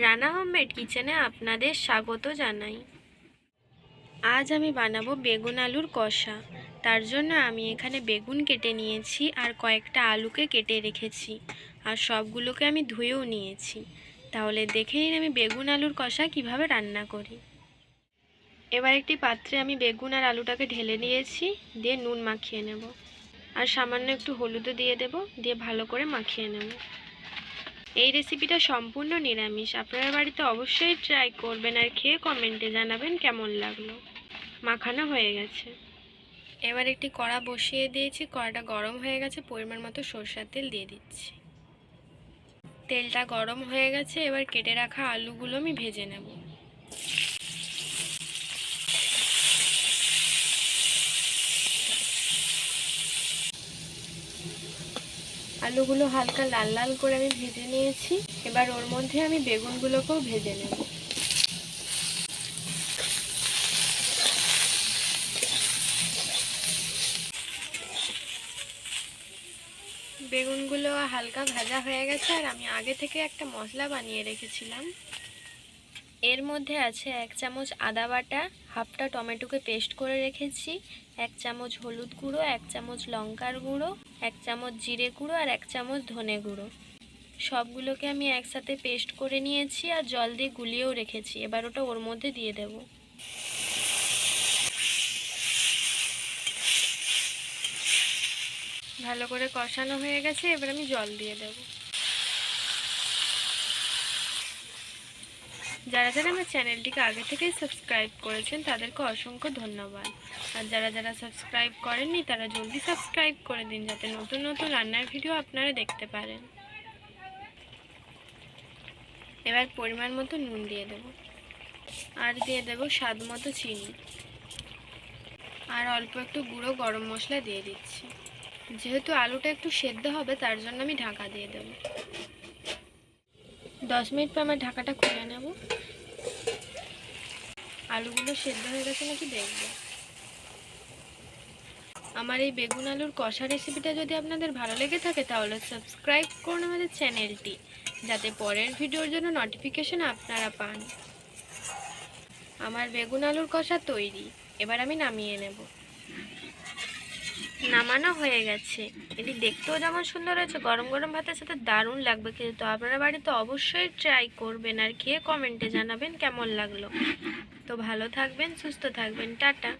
Rana homemade কিচেনে আপনাদের স্বাগত জানাই। আজ আমি বানাবো বেগুন আলুর কষা। তার জন্য আমি এখানে বেগুন কেটে নিয়েছি আর কয়েকটা আলুকে কেটে রেখেছি, আর সবগুলোকে আমি ধুয়েও নিয়েছি। তাহলে দেখে নিন আমি বেগুন আলুর কষা কিভাবে রান্না করি। এবার একটি পাত্রে আমি বেগুন আর আলুটাকে ঢেলে নিয়েছি, দিয়ে নুন মাখিয়ে নেব, আর সামান্য একটু হলুদও দিয়ে দেব, দিয়ে ভালো করে মাখিয়ে নেব। এই রেসিপিটা সম্পূর্ণ নিরামিষ, আপনারা বাড়িতে অবশ্যই ট্রাই করবেন আর খেয়ে কমেন্টে জানাবেন কেমন লাগলো। মাখানো হয়ে গেছে। এবার একটি কড়া বসিয়ে দিয়েছি, কড়াটা গরম হয়ে গেছে, পরিমাণ মতো সরষের তেল দিয়ে দিচ্ছি। তেলটা গরম হয়ে গেছে, এবার কেটে রাখা আলুগুলো আমি ভেজে নেব। আলুগুলো হালকা লাল লাল করে আমি ভেজে নিয়েছি। এবার ওর মধ্যে আমি বেগুনগুলোকেও ভেজে নেব। বেগুনগুলো হালকা ভাজা হয়ে গেছে, আর আমি আগে থেকে একটা মশলা বানিয়ে রেখেছিলাম। এর মধ্যে আছে 1 চামচ আদা বাটা, হাফটা টমেটোকে পেস্ট করে রেখেছি, 1 চামচ হলুদ গুঁড়ো, 1 চামচ লঙ্কার গুঁড়ো, 1 চামচ জিরে গুঁড়ো আর 1 চামচ ধনে গুঁড়ো। সবগুলোকে আমি একসাথে পেস্ট করে নিয়েছি আর জল দিয়ে গুলিয়েও রেখেছি। এবার ওটা ওর মধ্যে দিয়ে দেব। ভালো করে কষানো হয়ে গেছে, এবার আমি জল দিয়ে দেব। যারা যারা আমার চ্যানেলটিকে আগে থেকেই সাবস্ক্রাইব করেছেন তাদেরকে অসংখ্য ধন্যবাদ, আর যারা যারা সাবস্ক্রাইব করেননি তারা জলদি সাবস্ক্রাইব করে দিন, যাতে নতুন নতুন রান্নার ভিডিও আপনারা দেখতে পারেন। এবার পরিমাণ মতো নুন দিয়ে দেব, আর দিয়ে দেব স্বাদ মতো চিনি, আর অল্প একটু গুঁড়ো গরম মশলা দিয়ে দিচ্ছি। যেহেতু আলুটা একটু সেদ্ধ হবে তার জন্য আমি ঢাকা দিয়ে দেব। 10 মিনিট পর আমার ঢাকাটা খুলে নেব। আলুগুলো সেদ্ধ হয়ে গেছে নাকি দেখব। আমার এই বেগুন আলুর কষা রেসিপিটা যদি আপনাদের ভালো লেগে থাকে তাহলে সাবস্ক্রাইব করুন আমাদের চ্যানেলটি, যাতে পরের ভিডিওর জন্য নোটিফিকেশন আপনারা পান। আমার বেগুন আলুর কষা তৈরি। এবার আমি নামিয়ে নেব। নামানো হয়ে গেছে। এটি দেখতেও যেমন সুন্দর হয়েছে, গরম গরম ভাতের সাথে দারুণ লাগবে খেতে। তো আপনারা বাড়িতে অবশ্যই ট্রাই করবেন আর খেয়ে কমেন্টে জানাবেন কেমন লাগলো। তো ভালো থাকবেন, সুস্থ থাকবেন, টাটা।